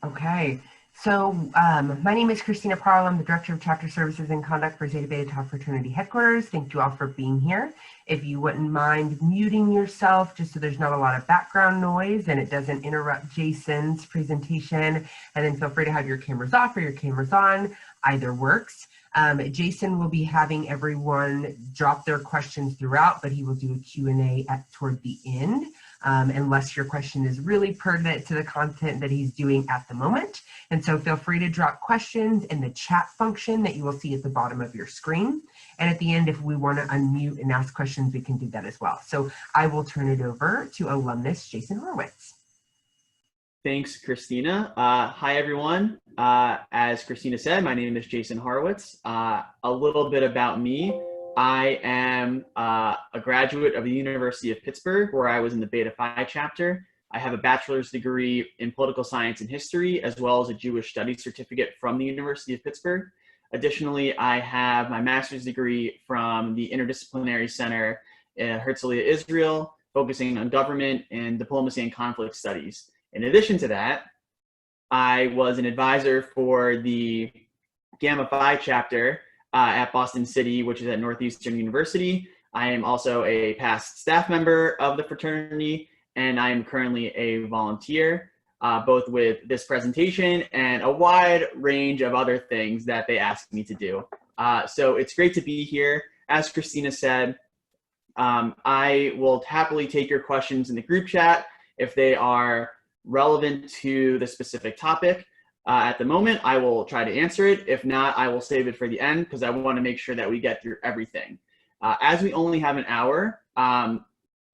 Okay, so my name is Christina Parle. I'm the Director of Chapter Services and Conduct for Zeta Beta Tau Fraternity Headquarters. Thank you all for being here. If you wouldn't mind muting yourself just so there's not a lot of background noise and it doesn't interrupt Jason's presentation, and then feel free to have your cameras off or your cameras on, either works. Jason will be having everyone drop their questions throughout, but he will do a Q&A toward the end. Unless your question is really pertinent to the content that he's doing at the moment. And so feel free to drop questions in the chat function that you will see at the bottom of your screen. And at the end, if we want to unmute and ask questions, we can do that as well. So I will turn it over to alumnus Jason Horowitz. Thanks, Christina. Hi, everyone. As Christina said, my name is Jason Horowitz. A little bit about me. I am a graduate of the University of Pittsburgh, where I was in the Beta Phi chapter. I have a bachelor's degree in political science and history, as well as a Jewish studies certificate from the University of Pittsburgh. Additionally, I have my master's degree from the Interdisciplinary Center in Herzliya, Israel, focusing on government and diplomacy and conflict studies. In addition to that, I was an advisor for the Gamma Phi chapter at Boston City, which is at Northeastern University. I am also a past staff member of the fraternity, and I am currently a volunteer, both with this presentation and a wide range of other things that they asked me to do. So it's great to be here. As Christina said, I will happily take your questions in the group chat if they are relevant to the specific topic. At the moment, I will try to answer it. If not, I will save it for the end because I want to make sure that we get through everything. As we only have an hour,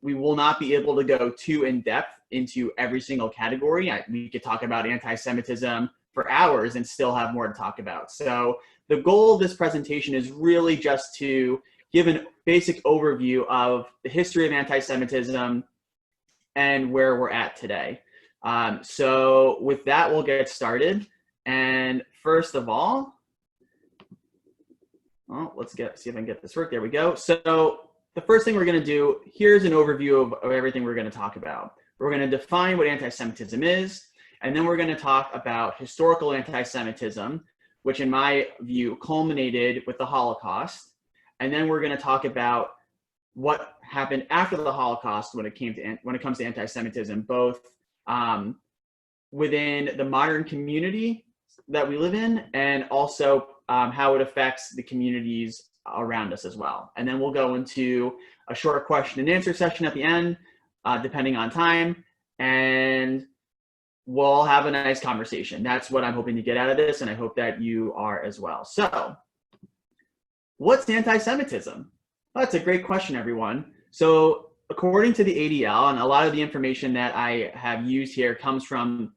we will not be able to go too in depth into every single category. We could talk about anti-Semitism for hours and still have more to talk about. So the goal of this presentation is really just to give a basic overview of the history of anti-Semitism and where we're at today. So with that, we'll get started. And first of all, well, let's see if I can get this work. There we go. So the first thing we're going to do, here's an overview of everything we're going to talk about. We're going to define what anti-Semitism is, and then we're going to talk about historical anti-Semitism, which in my view culminated with the Holocaust. And then we're going to talk about what happened after the Holocaust when it comes to anti-Semitism, both within the modern community that we live in, and also how it affects the communities around us as well. And then we'll go into a short question and answer session at the end, depending on time, and we'll have a nice conversation. That's what I'm hoping to get out of this, and I hope that you are as well. So, what's anti-Semitism? Well, that's a great question, everyone. So, according to the ADL, and a lot of the information that I have used here comes from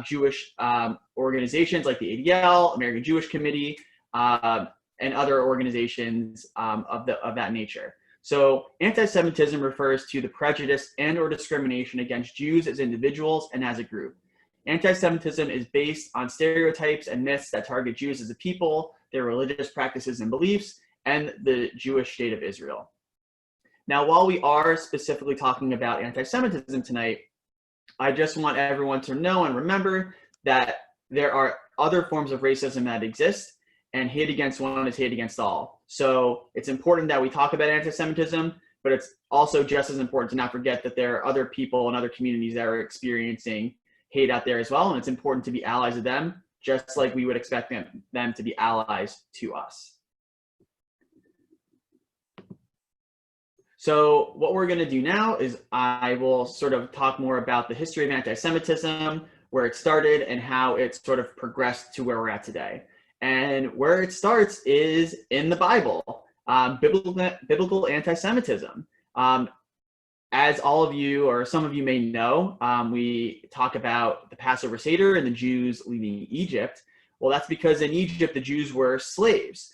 Jewish organizations like the ADL, American Jewish Committee, and other organizations of that nature. So anti-Semitism refers to the prejudice and or discrimination against Jews as individuals and as a group. Anti-Semitism is based on stereotypes and myths that target Jews as a people, their religious practices and beliefs, and the Jewish state of Israel. Now, while we are specifically talking about anti-Semitism tonight, I just want everyone to know and remember that there are other forms of racism that exist, and hate against one is hate against all. So it's important that we talk about anti-Semitism, but it's also just as important to not forget that there are other people and other communities that are experiencing hate out there as well, and it's important to be allies of them, just like we would expect them to be allies to us. So what we're going to do now is I will sort of talk more about the history of anti-Semitism, where it started and how it sort of progressed to where we're at today. And where it starts is in the Bible, biblical anti-Semitism. As all of you or some of you may know, we talk about the Passover Seder and the Jews leaving Egypt. Well, that's because in Egypt, the Jews were slaves.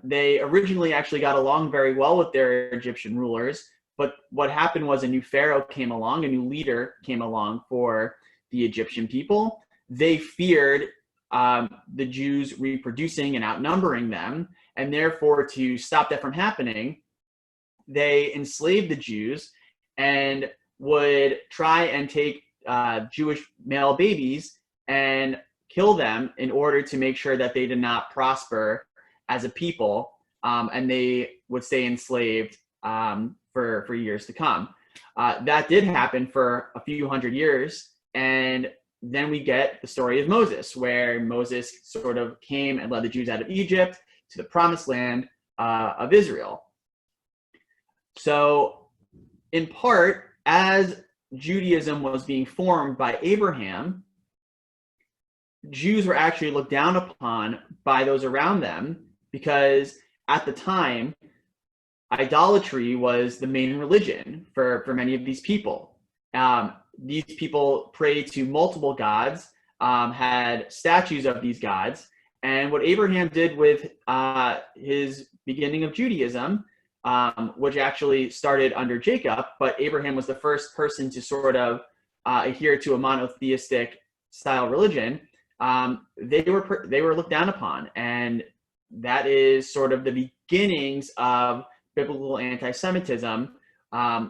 They originally actually got along very well with their Egyptian rulers, but what happened was a new pharaoh came along, a new leader came along for the Egyptian people. They feared the Jews reproducing and outnumbering them, and therefore to stop that from happening, they enslaved the Jews and would try and take Jewish male babies and kill them in order to make sure that they did not prosper as a people, and they would stay enslaved for years to come. That did happen for a few hundred years, and then we get the story of Moses, where Moses sort of came and led the Jews out of Egypt to the promised land of Israel. So in part, as Judaism was being formed by Abraham, Jews were actually looked down upon by those around them, because at the time, idolatry was the main religion for many of these people. These people prayed to multiple gods, had statues of these gods, and what Abraham did with his beginning of Judaism, which actually started under Jacob, but Abraham was the first person to sort of adhere to a monotheistic style religion. They were looked down upon, and that is sort of the beginnings of biblical anti-Semitism,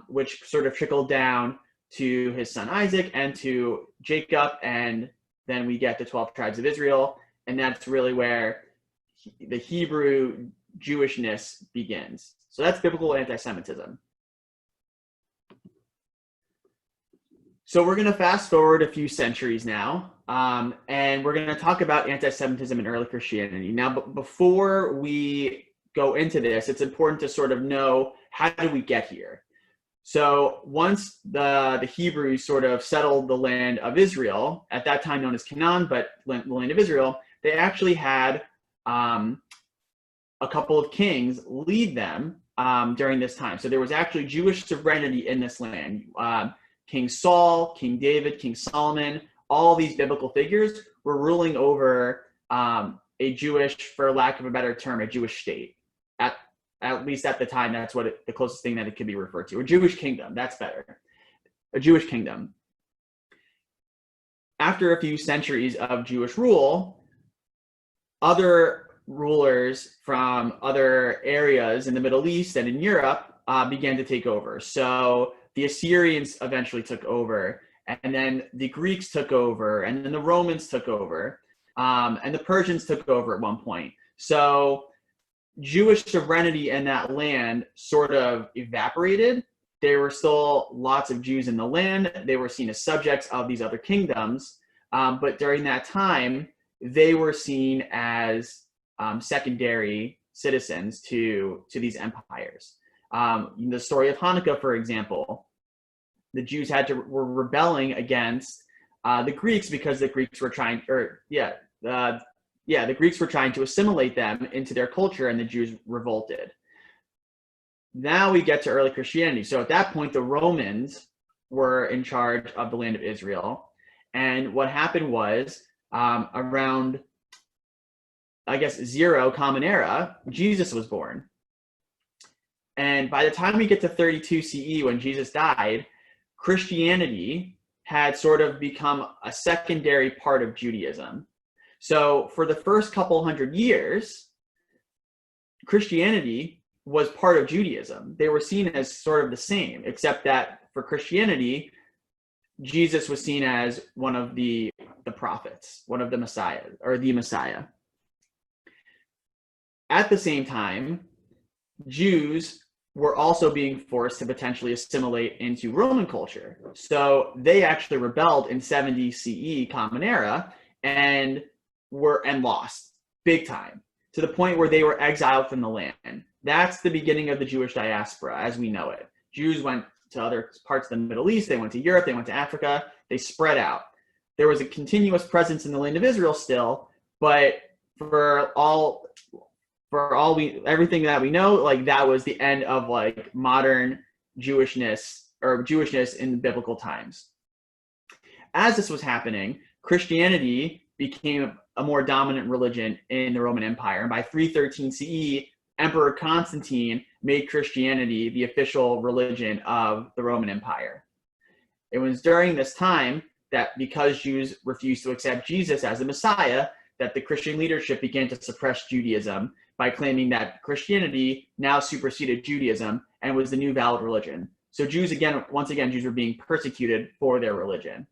which sort of trickled down to his son Isaac and to Jacob, and then we get the 12 tribes of Israel, and that's really where the Hebrew Jewishness begins. So that's biblical anti-Semitism. So we're going to fast forward a few centuries now, and we're going to talk about anti-Semitism in early Christianity. Now, before we go into this, it's important to sort of know, how did we get here? So once the Hebrews sort of settled the land of Israel, at that time known as Canaan, but the land of Israel, they actually had a couple of kings lead them during this time. So there was actually Jewish sovereignty in this land. King Saul, King David, King Solomon, all these biblical figures were ruling over a Jewish, for lack of a better term, a Jewish state. At least at the time, that's what the closest thing that it could be referred to. A Jewish kingdom, that's better. A Jewish kingdom. After a few centuries of Jewish rule, other rulers from other areas in the Middle East and in Europe began to take over. So the Assyrians eventually took over, and then the Greeks took over, and then the Romans took over, and the Persians took over at one point. So Jewish sovereignty in that land sort of evaporated. There were still lots of Jews in the land. They were seen as subjects of these other kingdoms, but during that time, they were seen as secondary citizens to these empires. In the story of Hanukkah, for example, the Jews were rebelling against the Greeks because the Greeks were trying, the Greeks were trying to assimilate them into their culture, and the Jews revolted. Now we get to early Christianity. So at that point, the Romans were in charge of the land of Israel. And what happened was around, I guess, 0 Common Era, Jesus was born. And by the time we get to 32 CE, when Jesus died, Christianity had sort of become a secondary part of Judaism. So for the first couple hundred years, Christianity was part of Judaism. They were seen as sort of the same, except that for Christianity, Jesus was seen as one of the prophets, one of the Messiah, or the Messiah. At the same time, Jews were also being forced to potentially assimilate into Roman culture. So they actually rebelled in 70 CE Common Era and lost big time, to the point where they were exiled from the land. That's the beginning of the Jewish diaspora as we know it. Jews went to other parts of the Middle East, they went to Europe, they went to Africa, they spread out. There was a continuous presence in the land of Israel still, but everything that we know, like, that was the end of like modern Jewishness, or Jewishness in biblical times. As this was happening, Christianity became a more dominant religion in the Roman Empire. And by 313 CE, Emperor Constantine made Christianity the official religion of the Roman Empire. It was during this time that, because Jews refused to accept Jesus as the Messiah, that the Christian leadership began to suppress Judaism by claiming that Christianity now superseded Judaism and was the new valid religion. So Jews, once again, Jews were being persecuted for their religion.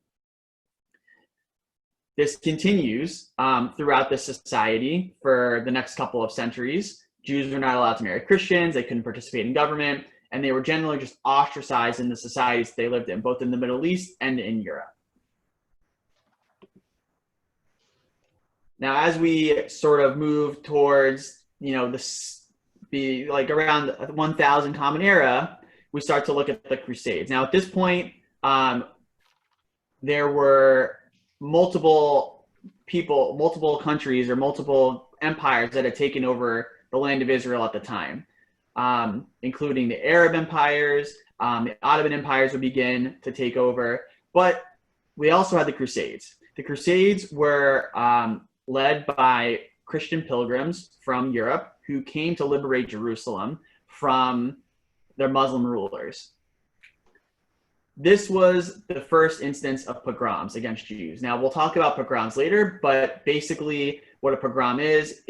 This continues throughout the society for the next couple of centuries. Jews were not allowed to marry Christians, they couldn't participate in government, and they were generally just ostracized in the societies they lived in, both in the Middle East and in Europe. Now, as we sort of move towards, around 1000 Common Era, we start to look at the Crusades. Now, at this point, there were multiple countries or multiple empires that had taken over the land of Israel at the time, including the Arab empires. The Ottoman empires would begin to take over, but we also had the Crusades. The Crusades were led by Christian pilgrims from Europe who came to liberate Jerusalem from their Muslim rulers. This was the first instance of pogroms against Jews. Now, we'll talk about pogroms later, but basically what a pogrom is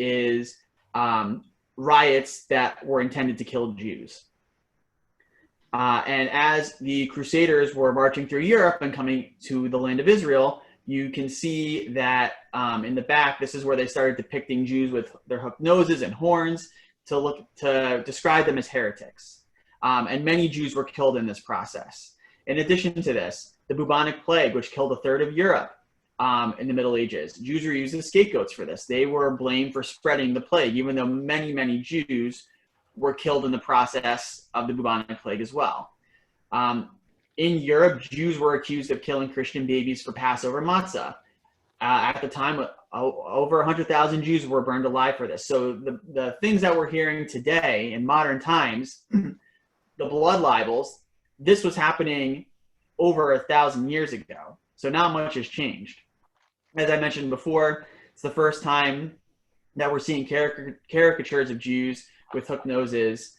riots that were intended to kill Jews. And as the Crusaders were marching through Europe and coming to the land of Israel, you can see that in the back, this is where they started depicting Jews with their hooked noses and horns to describe them as heretics. And many Jews were killed in this process. In addition to this, the bubonic plague, which killed a third of Europe in the Middle Ages, Jews were used as scapegoats for this. They were blamed for spreading the plague, even though many, many Jews were killed in the process of the bubonic plague as well. In Europe, Jews were accused of killing Christian babies for Passover matzah. At the time, over 100,000 Jews were burned alive for this. So the things that we're hearing today in modern times, the blood libels, this was happening over 1,000 years ago. So not much has changed. As I mentioned before, it's the first time that we're seeing caricatures of Jews with hooked noses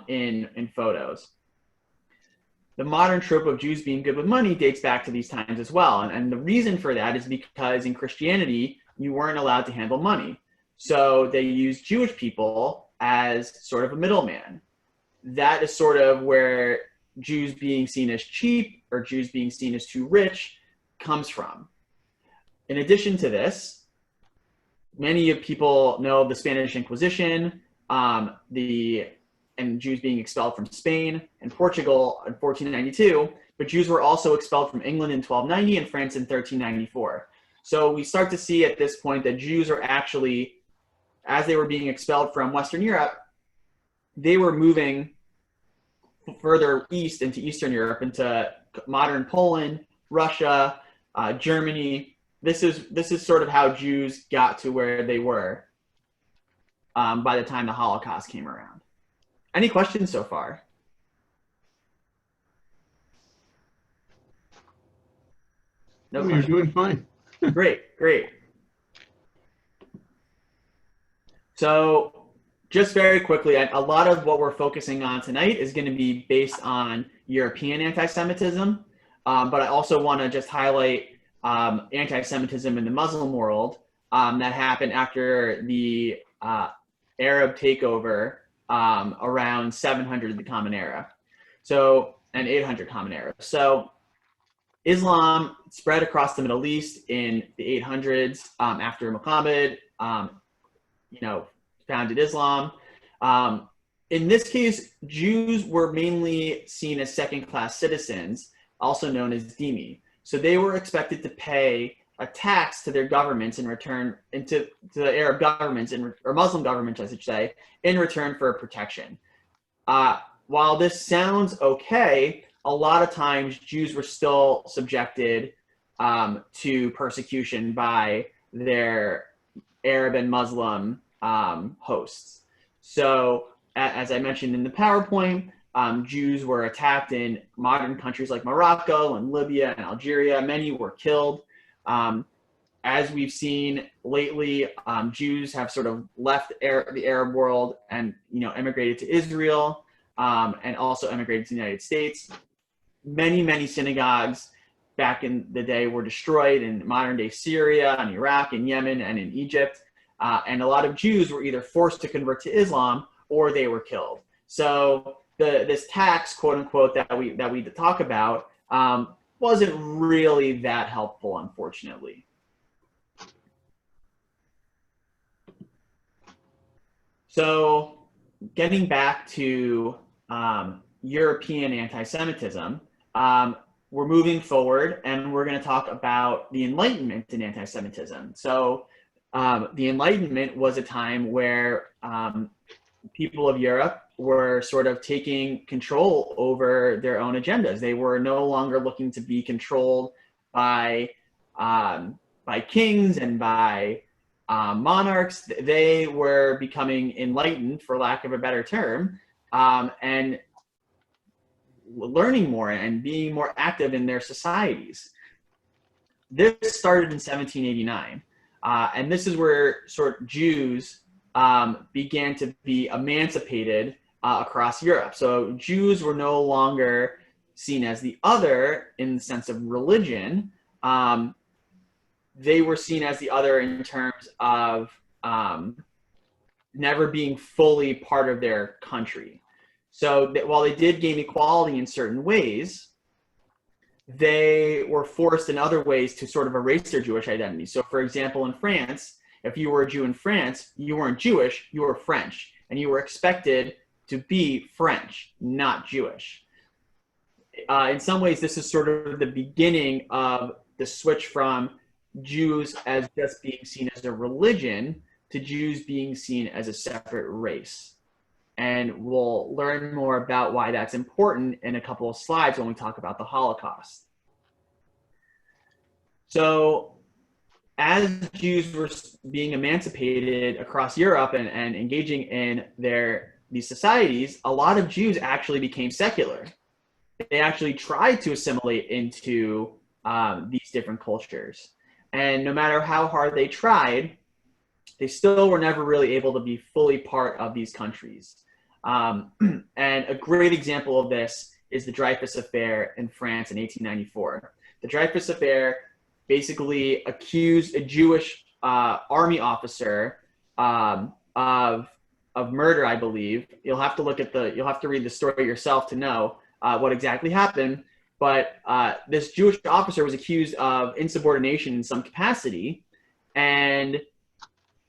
in photos. The modern trope of Jews being good with money dates back to these times as well. And the reason for that is because in Christianity, you weren't allowed to handle money. So they used Jewish people as sort of a middleman. That is sort of where Jews being seen as cheap or Jews being seen as too rich comes from. In addition to this, many people know of the Spanish Inquisition, and Jews being expelled from Spain and Portugal in 1492, but Jews were also expelled from England in 1290 and France in 1394. So we start to see at this point that Jews are actually, as they were being expelled from Western Europe, they were moving further east into Eastern Europe, into modern Poland, Russia, Germany. This is sort of how Jews got to where they were by the time the Holocaust came around. Any questions so far? No, you're doing fine. Great. So just very quickly, a lot of what we're focusing on tonight is going to be based on European anti-Semitism, but I also want to just highlight anti-Semitism in the Muslim world that happened after the Arab takeover around 700 the Common Era, and 800 Common Era. So Islam spread across the Middle East in the 800s after Muhammad, founded Islam. In this case, Jews were mainly seen as second-class citizens, also known as dhimmi. So they were expected to pay a tax to their governments in return, to the Arab governments, or Muslim governments, I should say, in return for protection. While this sounds okay, a lot of times Jews were still subjected to persecution by their Arab and Muslim hosts. So, as I mentioned in the PowerPoint, Jews were attacked in modern countries like Morocco and Libya and Algeria. Many were killed. As we've seen lately, Jews have sort of left the Arab world and emigrated to Israel, and also emigrated to the United States. Many synagogues back in the day were destroyed in modern day Syria and Iraq and Yemen and in Egypt. And a lot of Jews were either forced to convert to Islam or they were killed. So this tax, quote unquote, that we talk about wasn't really that helpful, unfortunately. So getting back to European anti-Semitism, we're moving forward and we're going to talk about the Enlightenment and anti-Semitism. So the Enlightenment was a time where people of Europe were sort of taking control over their own agendas. They were no longer looking to be controlled by kings and by monarchs. They were becoming enlightened, for lack of a better term, and learning more and being more active in their societies. This started in 1789, and this is where sort of Jews began to be emancipated across Europe. So Jews were no longer seen as the other in the sense of religion. They were seen as the other in terms of never being fully part of their country. So while they did gain equality in certain ways, they were forced in other ways to sort of erase their Jewish identity. So for example, in France, if you were a Jew in France, you weren't Jewish, you were French, and you were expected to be French, not Jewish. In some ways, this is sort of the beginning of the switch from Jews as just being seen as a religion to Jews being seen as a separate race. And we'll learn more about why that's important in a couple of slides when we talk about the Holocaust. So as Jews were being emancipated across Europe and engaging in these societies, a lot of Jews actually became secular. They actually tried to assimilate into these different cultures. And no matter how hard they tried, they still were never really able to be fully part of these countries. And a great example of this is the Dreyfus Affair in France in 1894. The Dreyfus Affair basically accused a Jewish army officer of murder, I believe. You'll have to read the story yourself to know what exactly happened. But this Jewish officer was accused of insubordination in some capacity, and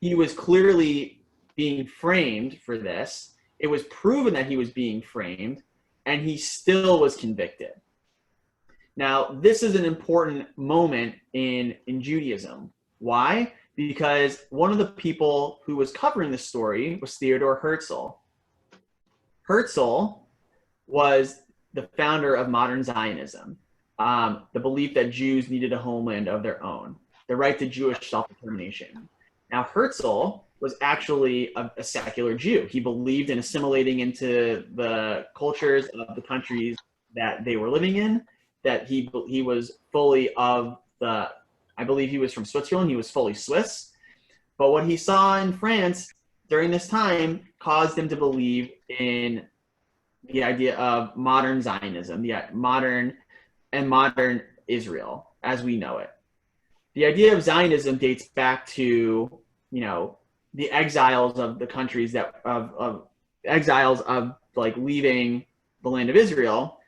he was clearly being framed for this. It was proven that he was being framed, and he still was convicted. Now, this is an important moment in Judaism. Why? Because one of the people who was covering the story was Theodor Herzl. Herzl was the founder of modern Zionism, the belief that Jews needed a homeland of their own, the right to Jewish self-determination. Now, Herzl was actually a secular Jew. He believed in assimilating into the cultures of the countries that they were living in, that he was fully I believe he was from Switzerland, he was fully Swiss. But what he saw in France during this time caused him to believe in the idea of modern Zionism, the modern Israel as we know it. The idea of Zionism dates back to, the exiles of the countries exiles of leaving the land of Israel,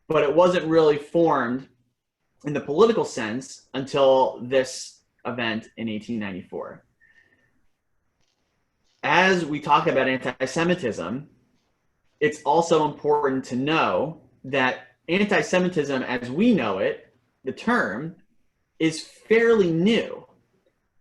but it wasn't really formed in the political sense until this event in 1894. As we talk about anti-Semitism, it's also important to know that anti-Semitism as we know it, the term, is fairly new.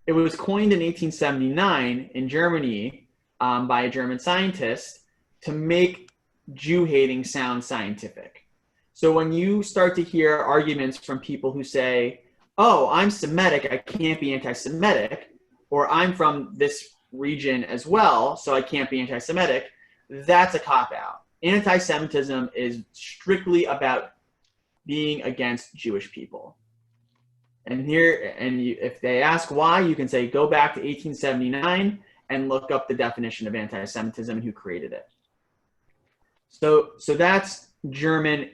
It was coined in 1879 in Germany by a German scientist to make Jew-hating sound scientific. So when you start to hear arguments from people who say, oh, I'm Semitic, I can't be anti-Semitic, or I'm from this region as well, so I can't be anti-Semitic, that's a cop-out. Anti-Semitism is strictly about being against Jewish people. And if they ask why, you can say, go back to 1879 and look up the definition of anti-Semitism and who created it. So that's German.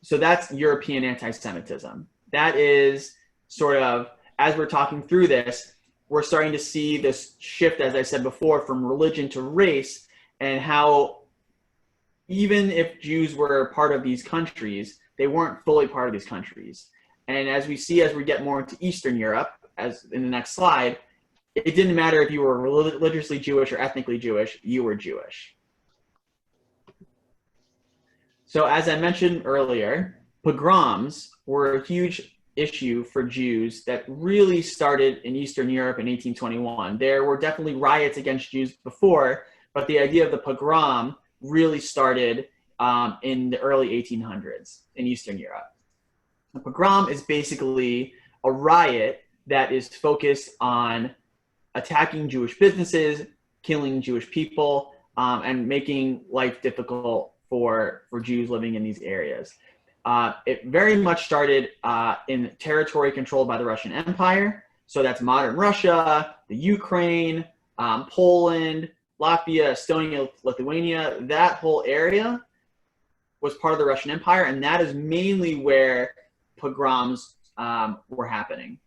So that's European anti-Semitism. That is sort of, as we're talking through this, we're starting to see this shift, as I said before, from religion to race, and how even if Jews were part of these countries, they weren't fully part of these countries. And as we see, as we get more into Eastern Europe, as in the next slide, it didn't matter if you were religiously Jewish or ethnically Jewish, you were Jewish. So as I mentioned earlier, pogroms were a huge issue for Jews that really started in Eastern Europe in 1821. There were definitely riots against Jews before, but the idea of the pogrom really started in the early 1800s in Eastern Europe. A pogrom is basically a riot that is focused on attacking Jewish businesses, killing Jewish people, and making life difficult for Jews living in these areas. It very much started in territory controlled by the Russian Empire. So that's modern Russia, the Ukraine, Poland, Latvia, Estonia, Lithuania. That whole area was part of the Russian Empire, and that is mainly where pogroms were happening.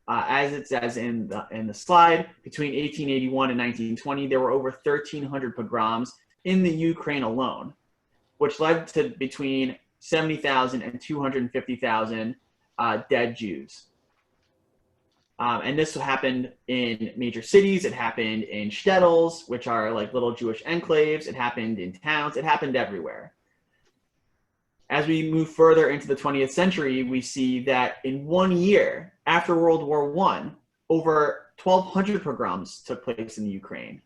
As it says in the slide, between 1881 and 1920, there were over 1,300 pogroms in the Ukraine alone, which led to between 70,000 and 250,000 dead Jews. And this happened in major cities. It happened in shtetls, which are like little Jewish enclaves. It happened in towns. It happened everywhere. As we move further into the 20th century, we see that in 1 year after World War I, over 1,200 pogroms took place in the Ukraine.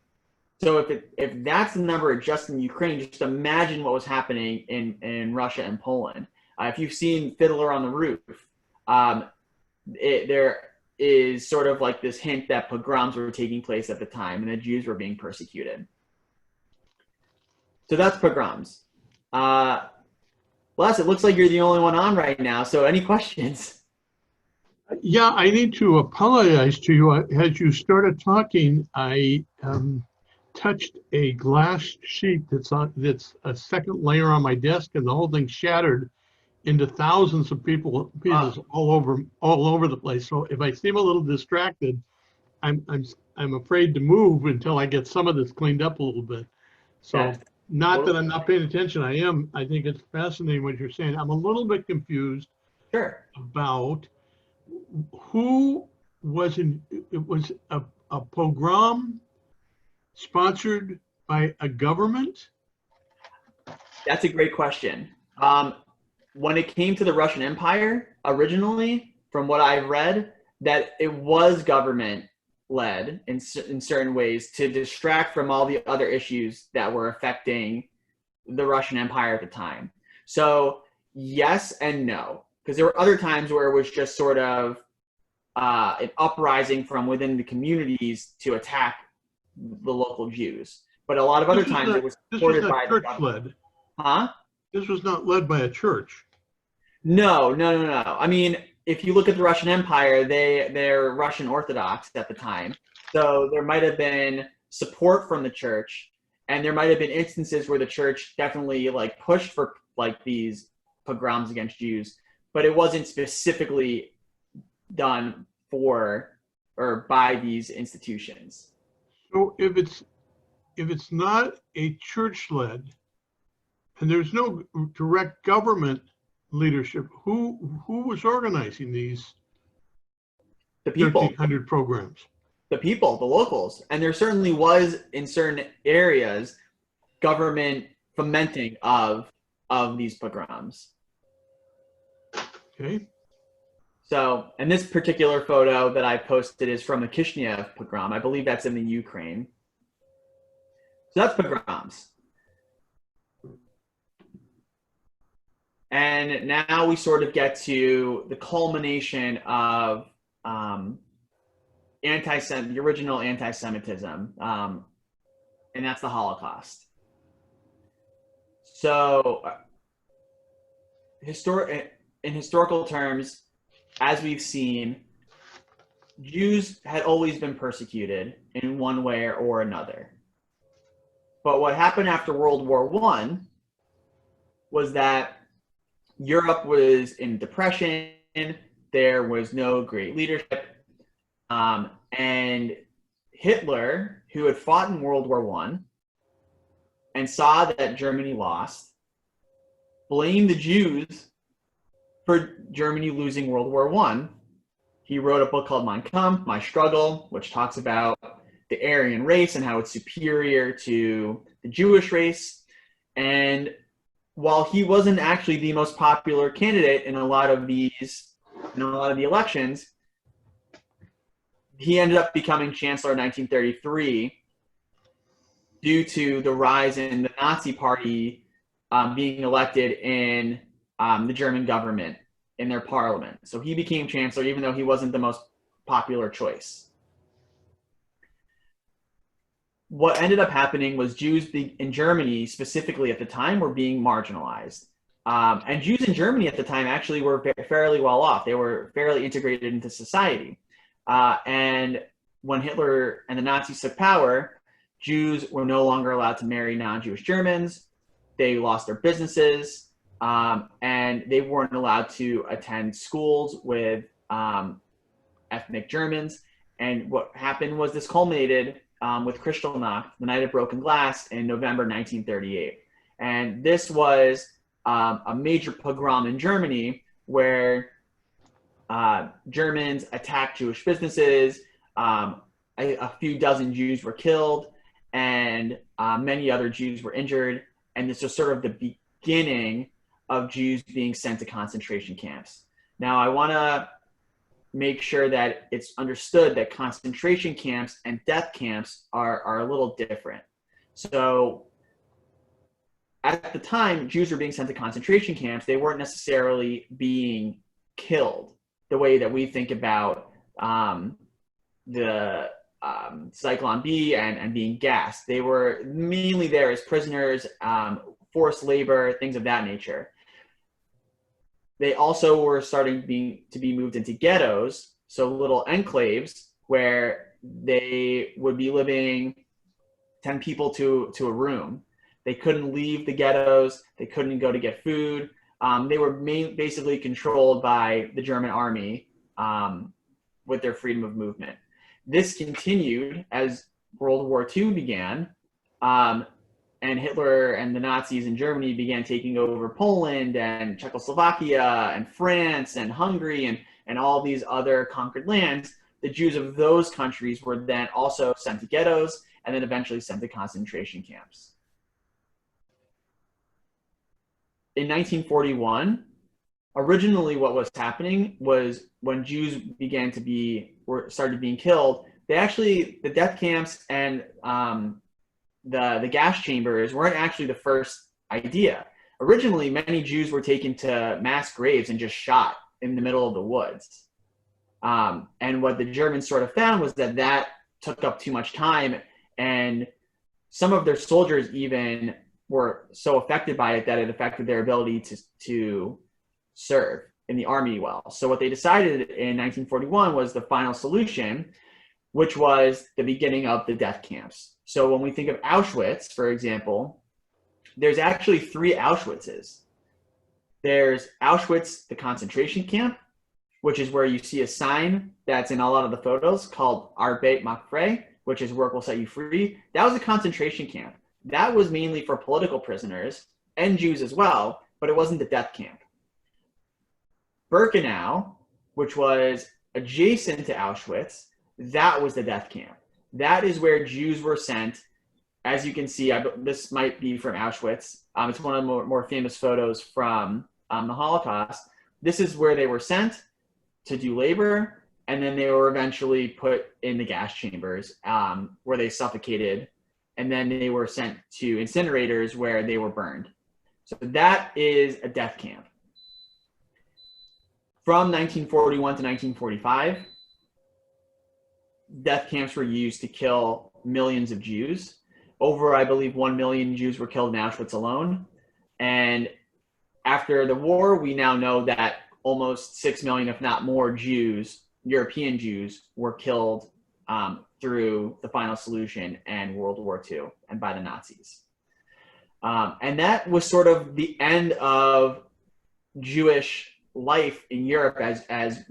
So if that's the number just in Ukraine, just imagine what was happening in Russia and Poland. If you've seen Fiddler on the Roof, there is sort of like this hint that pogroms were taking place at the time and the Jews were being persecuted. So that's pogroms. Les, it looks like you're the only one on right now, so any questions? Yeah, I need to apologize to you. As you started talking, I touched a glass sheet that's a second layer on my desk, and the whole thing shattered into thousands of pieces all over the place. So if I seem a little distracted, I'm afraid to move until I get some of this cleaned up a little bit. So not that I'm not paying attention. I am. I think it's fascinating what you're saying. I'm a little bit confused about who was in. It was a pogrom sponsored by a government? That's a great question. When it came to the Russian Empire, originally, from what I've read, that it was government-led in certain ways to distract from all the other issues that were affecting the Russian Empire at the time. So yes and no, because there were other times where it was just sort of an uprising from within the communities to attack the local Jews. But a lot of other times it was supported by the government. Huh? This was not led by a church. No. I mean, if you look at the Russian Empire, they're Russian Orthodox at the time. So there might have been support from the church, and there might have been instances where the church definitely like pushed for like these pogroms against Jews, but it wasn't specifically done for or by these institutions. So if it's not a church-led, and there's no direct government leadership, who was organizing these the people, 1,300 programs? The people, the locals. And there certainly was, in certain areas, government fomenting of these pogroms. Okay. So, and this particular photo that I posted is from the Kishinev pogrom. I believe that's in the Ukraine. So that's pogroms. And now we sort of get to the culmination of the original anti-Semitism, and that's the Holocaust. So, in historical terms, as we've seen, Jews had always been persecuted in one way or another. But what happened after World War I was that Europe was in depression, there was no great leadership, and Hitler, who had fought in World War I and saw that Germany lost, blamed the Jews for Germany losing World War I. He wrote a book called Mein Kampf, My Struggle, which talks about the Aryan race and how it's superior to the Jewish race. And while he wasn't actually the most popular candidate in a lot of the elections, he ended up becoming chancellor in 1933 due to the rise in the Nazi Party being elected in the German government in their parliament. So he became chancellor even though he wasn't the most popular choice. What ended up happening was Jews in Germany, specifically at the time, were being marginalized. And Jews in Germany at the time actually were fairly well off. They were fairly integrated into society. And when Hitler and the Nazis took power, Jews were no longer allowed to marry non-Jewish Germans. They lost their businesses, and they weren't allowed to attend schools with ethnic Germans. And what happened was this culminated with Kristallnacht, the Night of Broken Glass, in November 1938. And this was a major pogrom in Germany where Germans attacked Jewish businesses. A few dozen Jews were killed, and many other Jews were injured. And this was sort of the beginning of Jews being sent to concentration camps. Now, I want to make sure that it's understood that concentration camps and death camps are a little different. So at the time, Jews were being sent to concentration camps. They weren't necessarily being killed the way that we think about the Zyklon B and being gassed. They were mainly there as prisoners, forced labor, things of that nature. They also were starting to be moved into ghettos, so little enclaves where they would be living 10 people to a room. They couldn't leave the ghettos. They couldn't go to get food. They were basically controlled by the German army with their freedom of movement. This continued as World War II began, and Hitler and the Nazis in Germany began taking over Poland and Czechoslovakia and France and Hungary and all these other conquered lands. The Jews of those countries were then also sent to ghettos and then eventually sent to concentration camps. In 1941, originally what was happening was when Jews started being killed, the death camps and the gas chambers weren't actually the first idea. Originally, many Jews were taken to mass graves and just shot in the middle of the woods. And what the Germans sort of found was that took up too much time, and some of their soldiers even were so affected by it that it affected their ability to serve in the army well. So what they decided in 1941 was the final solution, which was the beginning of the death camps. So when we think of Auschwitz, for example, there's actually 3 Auschwitzes. There's Auschwitz, the concentration camp, which is where you see a sign that's in a lot of the photos called Arbeit macht frei, which is work will set you free. That was a concentration camp. That was mainly for political prisoners and Jews as well, but it wasn't the death camp. Birkenau, which was adjacent to Auschwitz, that was the death camp. That is where Jews were sent. As you can see, this might be from Auschwitz. It's one of the more famous photos from the Holocaust. This is where they were sent to do labor, and then they were eventually put in the gas chambers where they suffocated, and then they were sent to incinerators where they were burned. So that is a death camp. From 1941 to 1945, death camps were used to kill millions of Jews. Over, I believe, 1 million Jews were killed in Auschwitz alone. And after the war, we now know that almost 6 million, if not more, Jews, European Jews, were killed through the final solution and World War II and by the Nazis. And that was sort of the end of Jewish life in Europe as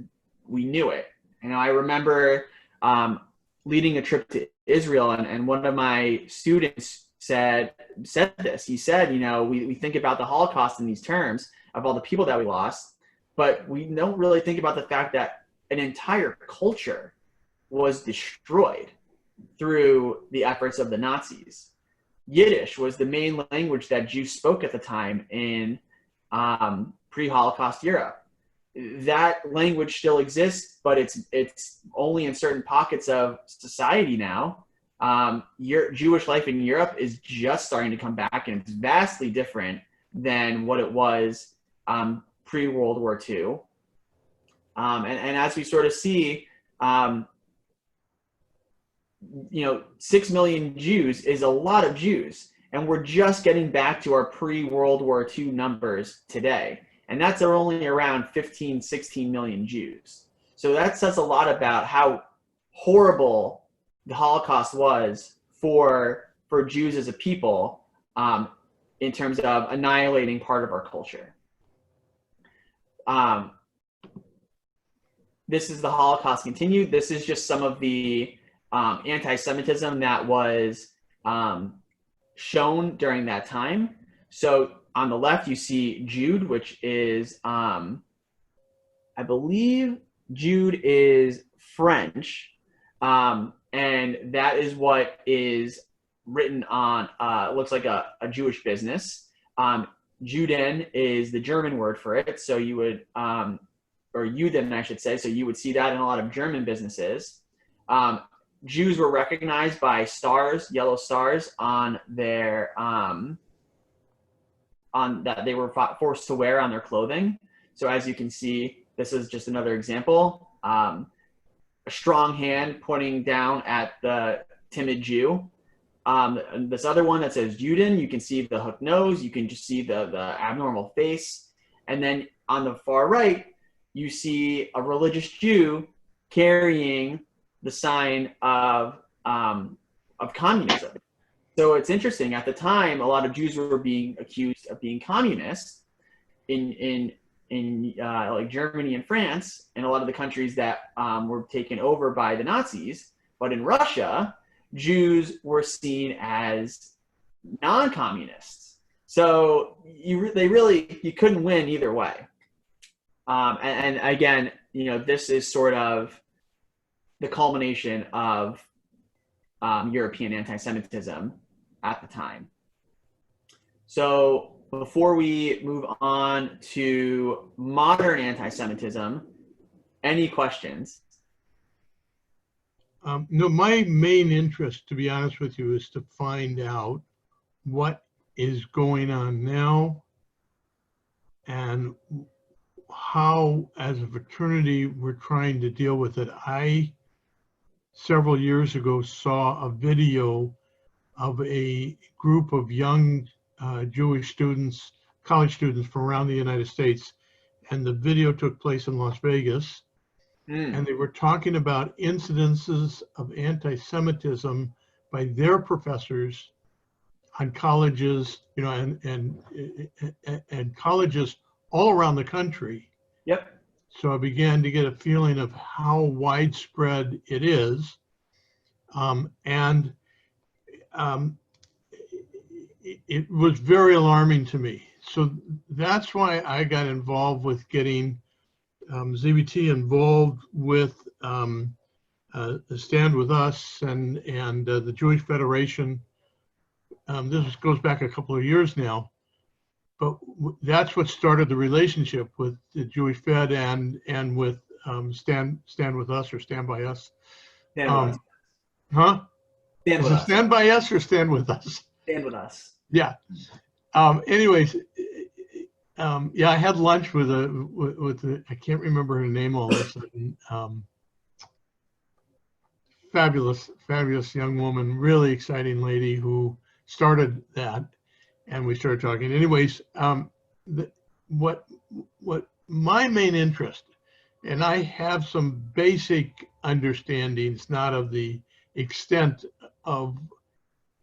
we knew it. And I remember leading a trip to Israel, and one of my students said this. He said, we think about the Holocaust in these terms of all the people that we lost, but we don't really think about the fact that an entire culture was destroyed through the efforts of the Nazis. Yiddish was the main language that Jews spoke at the time in pre-Holocaust Europe. That language still exists, but it's only in certain pockets of society now. Jewish life in Europe is just starting to come back, and it's vastly different than what it was pre-World War II. And as we sort of see, 6 million Jews is a lot of Jews, and we're just getting back to our pre-World War II numbers today. And that's only around 15, 16 million Jews. So that says a lot about how horrible the Holocaust was for Jews as a people, in terms of annihilating part of our culture. This is the Holocaust continued. This is just some of the anti-Semitism that was shown during that time. So on the left, you see Jude, which is, I believe Jude is French. And that is what is written on, looks like a Jewish business. Juden is the German word for it. So you would, or Juden, I should say. So you would see that in a lot of German businesses. Jews were recognized by stars, yellow stars on their, on that they were forced to wear on their clothing. So as you can see, this is just another example. A strong hand pointing down at the timid Jew. This other one that says Juden, you can see the hooked nose, you can just see the abnormal face. And then on the far right, you see a religious Jew carrying the sign of communism. So it's interesting. At the time, a lot of Jews were being accused of being communists in like Germany and France, and a lot of the countries that were taken over by the Nazis. But in Russia, Jews were seen as non-communists. So you couldn't win either way. And again, this is sort of the culmination of European anti-Semitism at the time. So before we move on to modern anti-Semitism, any questions? No, my main interest, to be honest with you, is to find out what is going on now and how, as a fraternity, we're trying to deal with it. I, several years ago, saw a video of a group of young Jewish students, college students from around the United States, and the video took place in Las Vegas. And they were talking about incidences of anti-Semitism by their professors on colleges, and colleges all around the country. Yep. So I began to get a feeling of how widespread it is. It was very alarming to me. So that's why I got involved with getting ZBT involved with Stand With Us and the Jewish Federation. This goes back a couple of years now, but that's what started the relationship with the Jewish Fed and with Stand With Us or Stand By Us. Stand with us. Huh? Stand with Is it us. Stand By Us or Stand With Us? Stand with us. Yeah. Anyways, yeah, I had lunch with I can't remember her name all of a sudden. Fabulous young woman, really exciting lady who started that, and we started talking. Anyways, what my main interest, and I have some basic understandings, not of the extent of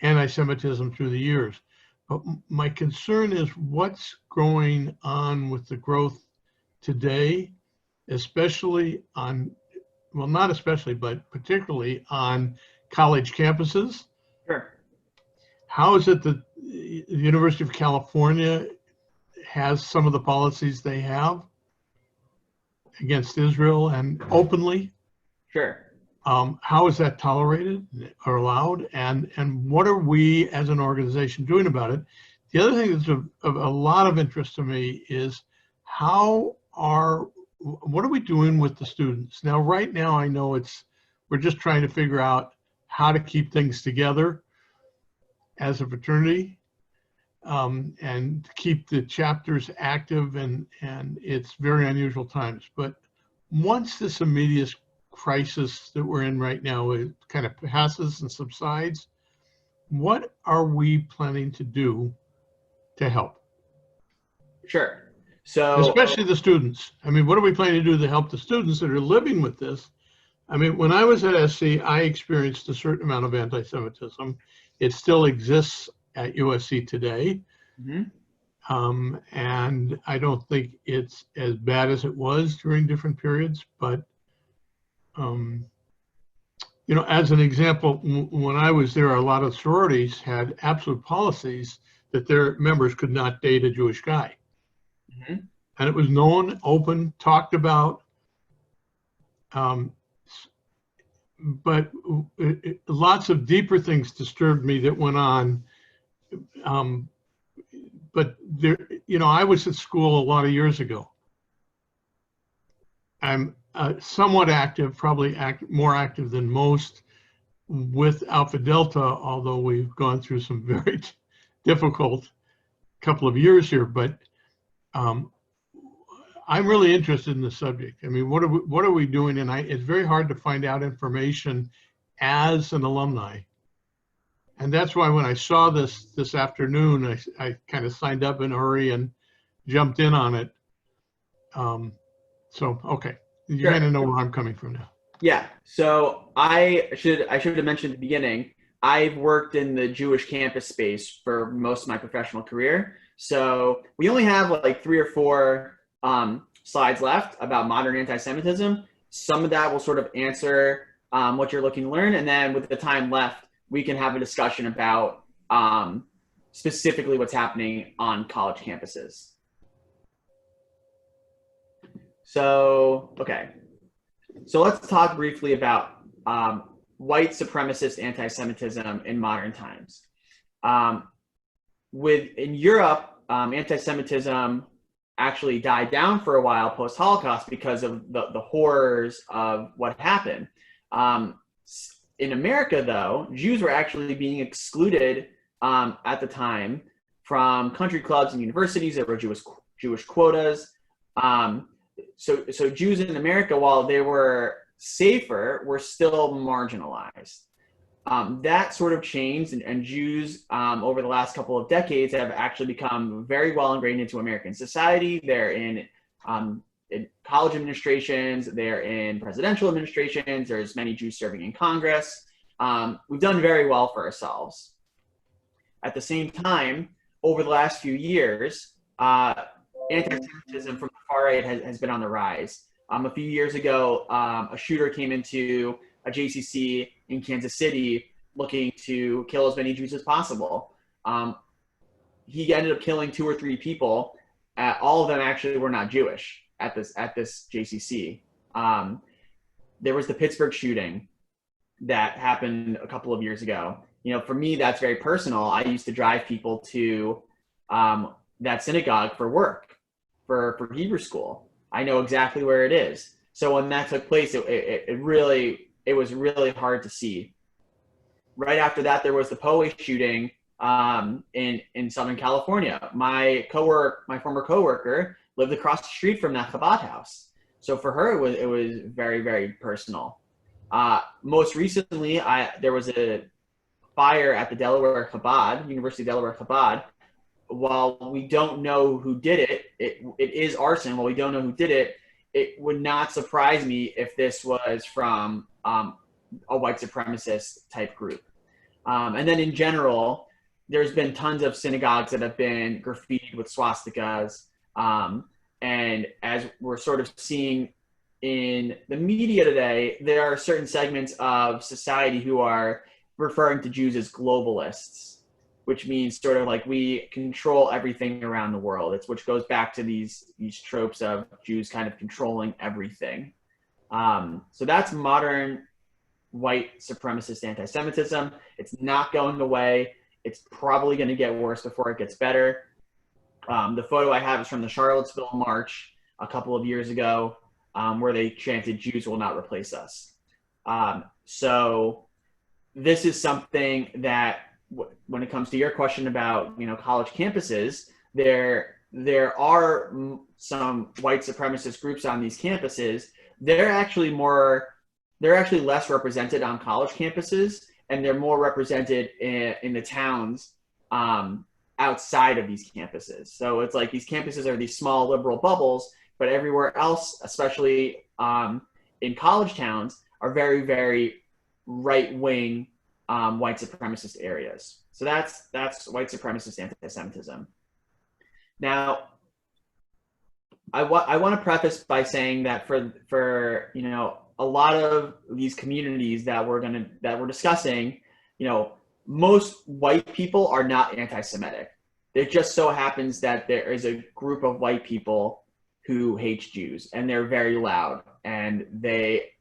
anti-Semitism through the years, but my concern is what's going on with the growth today, especially on, well, not especially, but particularly on college campuses. Sure. How is it that the University of California has some of the policies they have? against Israel and openly. Sure. How is that tolerated or allowed? And what are we as an organization doing about it? The other thing that's of a lot of interest to me is what are we doing with the students? Now, right now, I know we're just trying to figure out how to keep things together as a fraternity, and keep the chapters active, and it's very unusual times. But once this immediate crisis that we're in right now, it kind of passes and subsides, what are we planning to do to help? Sure. So, especially the students. I mean, what are we planning to do to help the students that are living with this? I mean, when I was at SC, I experienced a certain amount of anti-Semitism. It still exists at USC today. And I don't think it's as bad as it was during different periods, but you know, as an example, when I was there, a lot of sororities had absolute policies that their members could not date a Jewish guy. And it was known, open, talked about. But lots of deeper things disturbed me that went on. But there, you know, I was at school a lot of years ago. I'm somewhat active, probably more active than most with Alpha Delta, although we've gone through some very difficult couple of years here. But I'm really interested in the subject. I mean, what are we doing? And it's very hard to find out information as an alumni. And that's why when I saw this afternoon, I kind of signed up in a hurry and jumped in on it. So, okay, you Sure. kind of know where I'm coming from now. Yeah. So I should have mentioned at the beginning, I've worked in the Jewish campus space for most of my professional career. So we only have like 3 or 4 slides left about modern anti-Semitism. Some of that will sort of answer what you're looking to learn. And then with the time left, we can have a discussion about specifically what's happening on college campuses. So, okay. So let's talk briefly about white supremacist anti-Semitism in modern times. In Europe, anti-Semitism actually died down for a while post-Holocaust because of the horrors of what happened. In America, though, Jews were actually being excluded at the time from country clubs and universities. There were Jewish quotas. So Jews in America, while they were safer, were still marginalized. That sort of changed, and Jews over the last couple of decades have actually become very well ingrained into American society. They're in college administrations, they're in presidential administrations, there's many Jews serving in Congress. We've done very well for ourselves. At the same time, over the last few years, anti-Semitism from the far right has been on the rise. A few years ago, a shooter came into a JCC in Kansas City looking to kill as many Jews as possible. He ended up killing 2 or 3 people. All of them actually were not Jewish at this JCC. There was the Pittsburgh shooting that happened a couple of years ago. You know, for me, that's very personal. I used to drive people to that synagogue for work, for Hebrew school. I know exactly where it is. So when that took place, it was really hard to see. Right after that, there was the Poway shooting in Southern California. My former coworker lived across the street from that Chabad house. So for her, it was very, very personal. Most recently, there was a fire at the Delaware Chabad, University of Delaware Chabad. While we don't know who did it, it is arson. While we don't know who did it, it would not surprise me if this was from a white supremacist type group. And then in general, there's been tons of synagogues that have been graffitied with swastikas. And as we're sort of seeing in the media today, there are certain segments of society who are referring to Jews as globalists. which means sort of like we control everything around the world. Which goes back to these tropes of Jews kind of controlling everything. So that's modern white supremacist anti-Semitism. It's not going away. It's probably going to get worse before it gets better. The photo I have is from the Charlottesville March a couple of years ago, where they chanted, "Jews will not replace us." So this is something that, when it comes to your question about college campuses, there are some white supremacist groups on these campuses. They're actually less represented on college campuses, and they're more represented in the towns outside of these campuses. So it's like these campuses are these small liberal bubbles, but everywhere else, especially in college towns, are very, very right-wing white supremacist areas. So that's white supremacist anti-Semitism. Now, I want to preface by saying that for a lot of these communities that we're discussing, most white people are not anti-Semitic. It just so happens that there is a group of white people who hate Jews, and they're very loud, and they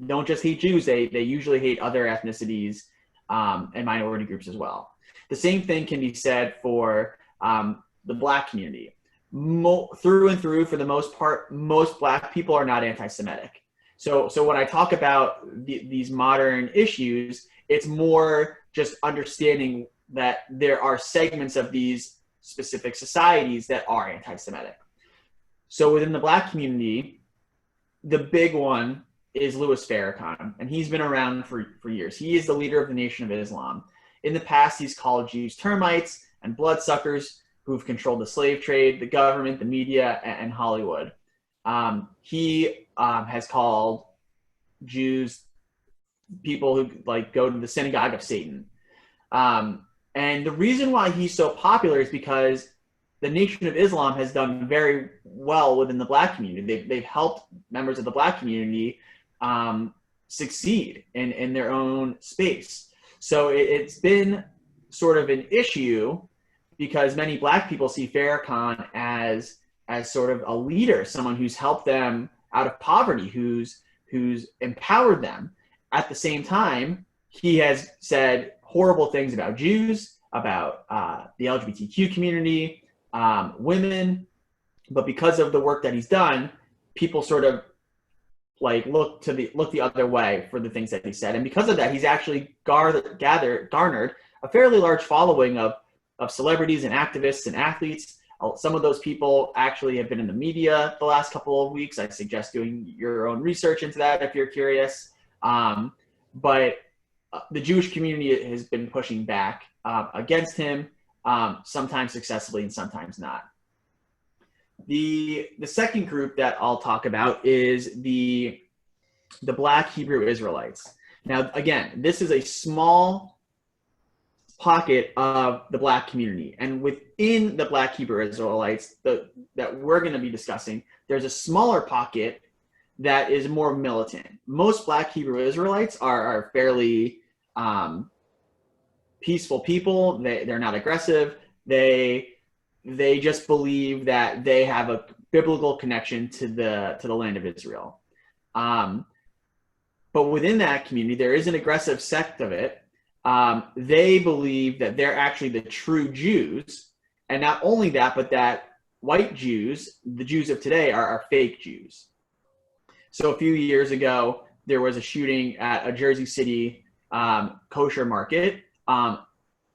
don't just hate Jews, they usually hate other ethnicities and minority groups as well. The same thing can be said for the Black community. Through and through, for the most part, most Black people are not anti-Semitic. So when I talk about these modern issues, it's more just understanding that there are segments of these specific societies that are anti-Semitic. So within the Black community, the big one is Louis Farrakhan, and he's been around for years. He is the leader of the Nation of Islam. In the past, he's called Jews termites and bloodsuckers who've controlled the slave trade, the government, the media, and Hollywood. He has called Jews people who go to the synagogue of Satan. And the reason why he's so popular is because the Nation of Islam has done very well within the Black community. They've helped members of the Black community succeed in their own space. So it's been sort of an issue because many Black people see Farrakhan as sort of a leader, someone who's helped them out of poverty, who's empowered them. At the same time, he has said horrible things about Jews, about the LGBTQ community, women, but because of the work that he's done, people sort of look the other way for the things that he said, and because of that, he's actually garnered a fairly large following of celebrities and activists and athletes. Some of those people actually have been in the media the last couple of weeks. I suggest doing your own research into that if you're curious. But the Jewish community has been pushing back against him, sometimes successfully and sometimes not. The second group that I'll talk about is the Black Hebrew Israelites. Now, again, this is a small pocket of the Black community, and within the Black Hebrew Israelites that we're going to be discussing, there's a smaller pocket that is more militant. Most Black Hebrew Israelites are fairly peaceful people. They're not aggressive. They just believe that they have a biblical connection to the land of Israel. But within that community, there is an aggressive sect of it. They believe that they're actually the true Jews. And not only that, but that white Jews, the Jews of today, are fake Jews. So a few years ago, there was a shooting at a Jersey City kosher market.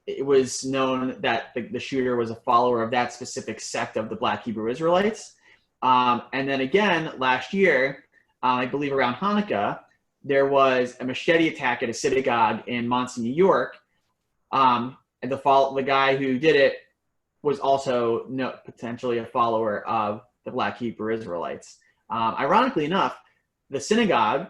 It was known that the shooter was a follower of that specific sect of the Black Hebrew Israelites. And then again, last year, I believe around Hanukkah, there was a machete attack at a synagogue in Monsey, New York. And the guy who did it was also potentially a follower of the Black Hebrew Israelites. Ironically enough, the synagogue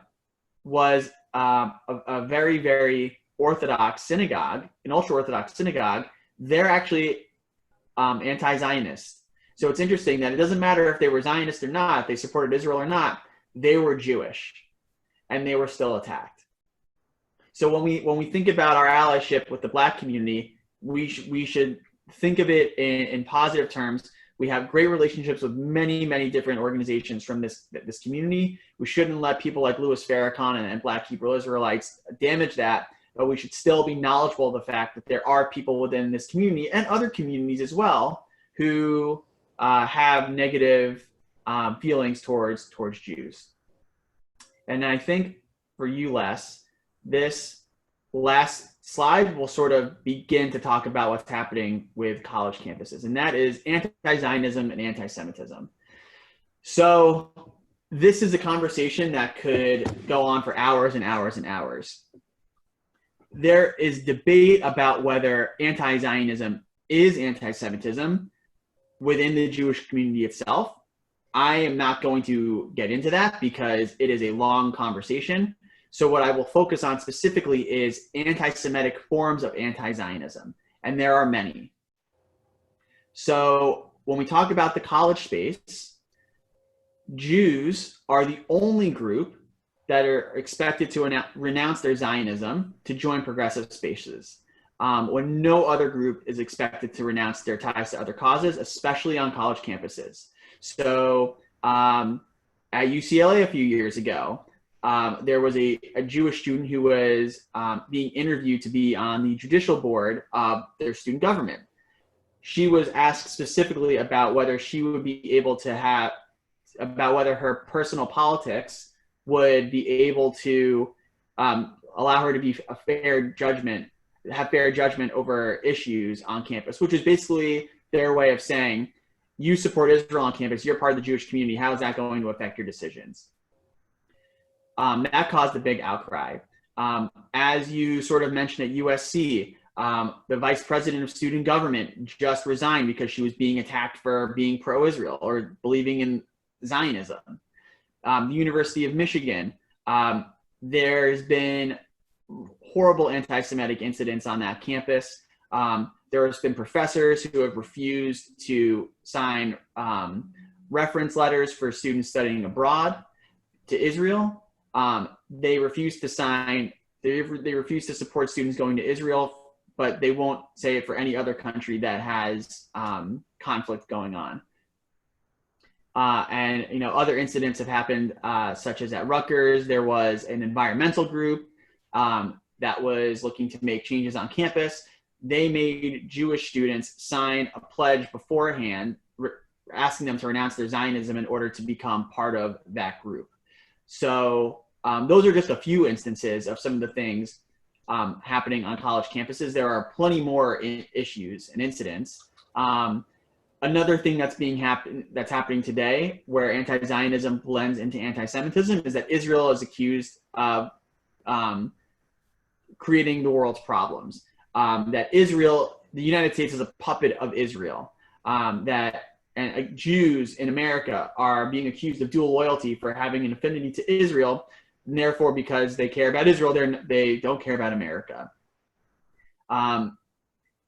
was a very, very Orthodox synagogue, an ultra-Orthodox synagogue. They're actually anti-Zionist. So it's interesting that it doesn't matter if they were Zionist or not, if they supported Israel or not, they were Jewish, and they were still attacked. So when we think about our allyship with the Black community, we should think of it in positive terms. We have great relationships with many, many different organizations from this community. We shouldn't let people like Louis Farrakhan and Black Hebrew Israelites damage that, but we should still be knowledgeable of the fact that there are people within this community and other communities as well who have negative feelings towards Jews. And I think for you, Les, this last slide will sort of begin to talk about what's happening with college campuses, and that is anti-Zionism and anti-Semitism. So this is a conversation that could go on for hours and hours and hours. There is debate about whether anti-Zionism is anti-Semitism within the Jewish community itself. I am not going to get into that because it is a long conversation. So what I will focus on specifically is anti-Semitic forms of anti-Zionism, and there are many. So when we talk about the college space, Jews are the only group that are expected to renounce their Zionism to join progressive spaces, when no other group is expected to renounce their ties to other causes, especially on college campuses. So at UCLA a few years ago, there was a Jewish student who was being interviewed to be on the judicial board of their student government. She was asked specifically about whether she would be able to about whether her personal politics would be able to allow her to be have fair judgment over issues on campus, which is basically their way of saying, you support Israel on campus, you're part of the Jewish community, how is that going to affect your decisions? That caused a big outcry. As you sort of mentioned at USC, the vice president of student government just resigned because she was being attacked for being pro-Israel or believing in Zionism. The University of Michigan, there's been horrible anti-Semitic incidents on that campus. There has been professors who have refused to sign reference letters for students studying abroad to Israel. They refuse to sign, they refuse to support students going to Israel, but they won't say it for any other country that has conflict going on. And other incidents have happened, such as at Rutgers, there was an environmental group that was looking to make changes on campus. They made Jewish students sign a pledge beforehand, asking them to renounce their Zionism in order to become part of that group. So those are just a few instances of some of the things happening on college campuses. There are plenty more issues and incidents. Another thing that's happening today, where anti-Zionism blends into anti-Semitism, is that Israel is accused of creating the world's problems. That Israel, the United States, is a puppet of Israel. And Jews in America are being accused of dual loyalty for having an affinity to Israel, and therefore, because they care about Israel, they don't care about America.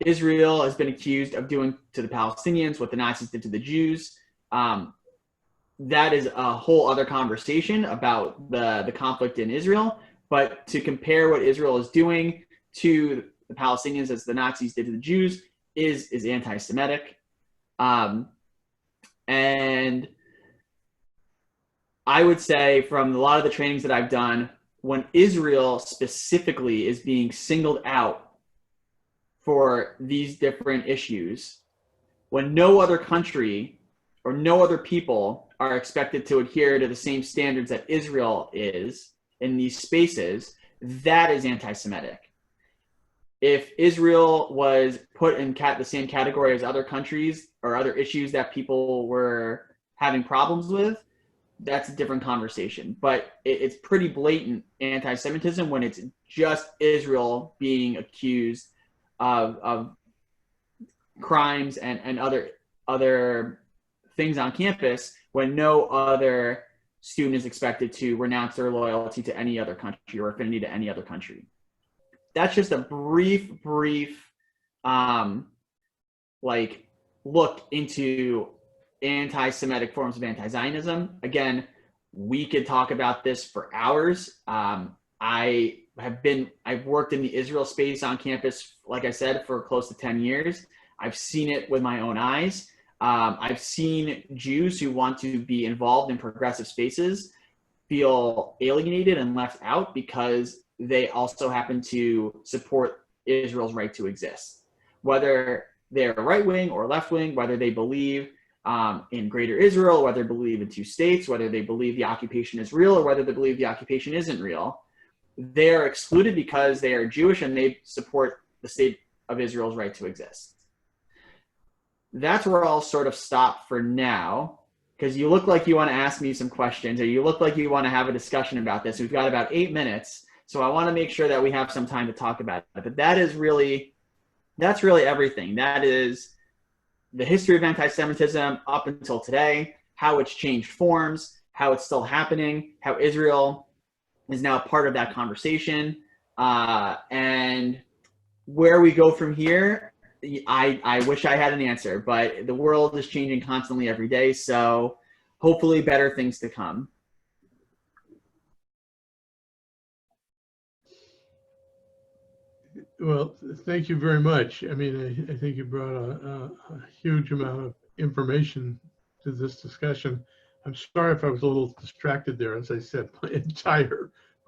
Israel has been accused of doing to the Palestinians what the Nazis did to the Jews. That is a whole other conversation about the conflict in Israel. But to compare what Israel is doing to the Palestinians as the Nazis did to the Jews is anti-Semitic. And I would say from a lot of the trainings that I've done, when Israel specifically is being singled out for these different issues, when no other country or no other people are expected to adhere to the same standards that Israel is in these spaces, that is anti-Semitic. If Israel was put in the same category as other countries or other issues that people were having problems with, that's a different conversation. But it's pretty blatant anti-Semitism when it's just Israel being accused of crimes and other things on campus, when no other student is expected to renounce their loyalty to any other country or affinity to any other country. That's just a brief look into anti-Semitic forms of anti-Zionism. Again, we could talk about this for hours. I've worked in the Israel space on campus, like I said, for close to 10 years. I've seen it with my own eyes. I've seen Jews who want to be involved in progressive spaces feel alienated and left out because they also happen to support Israel's right to exist. Whether they're right wing or left wing, whether they believe in greater Israel, whether they believe in two states, whether they believe the occupation is real or whether they believe the occupation isn't real, they are excluded because they are Jewish and they support the state of Israel's right to exist. That's where I'll sort of stop for now, because you look like you want to ask me some questions or you look like you want to have a discussion about this. We've got about 8 minutes, so I want to make sure that we have some time to talk about it. But that's really everything. That is the history of anti-Semitism up until today, how it's changed forms, how it's still happening, how Israel is now part of that conversation, and where we go from here. I wish I had an answer, but the world is changing constantly every day, so hopefully better things to come. Well, thank you very much. I mean, I think you brought a huge amount of information to this discussion. I'm sorry if I was a little distracted there. As I said, my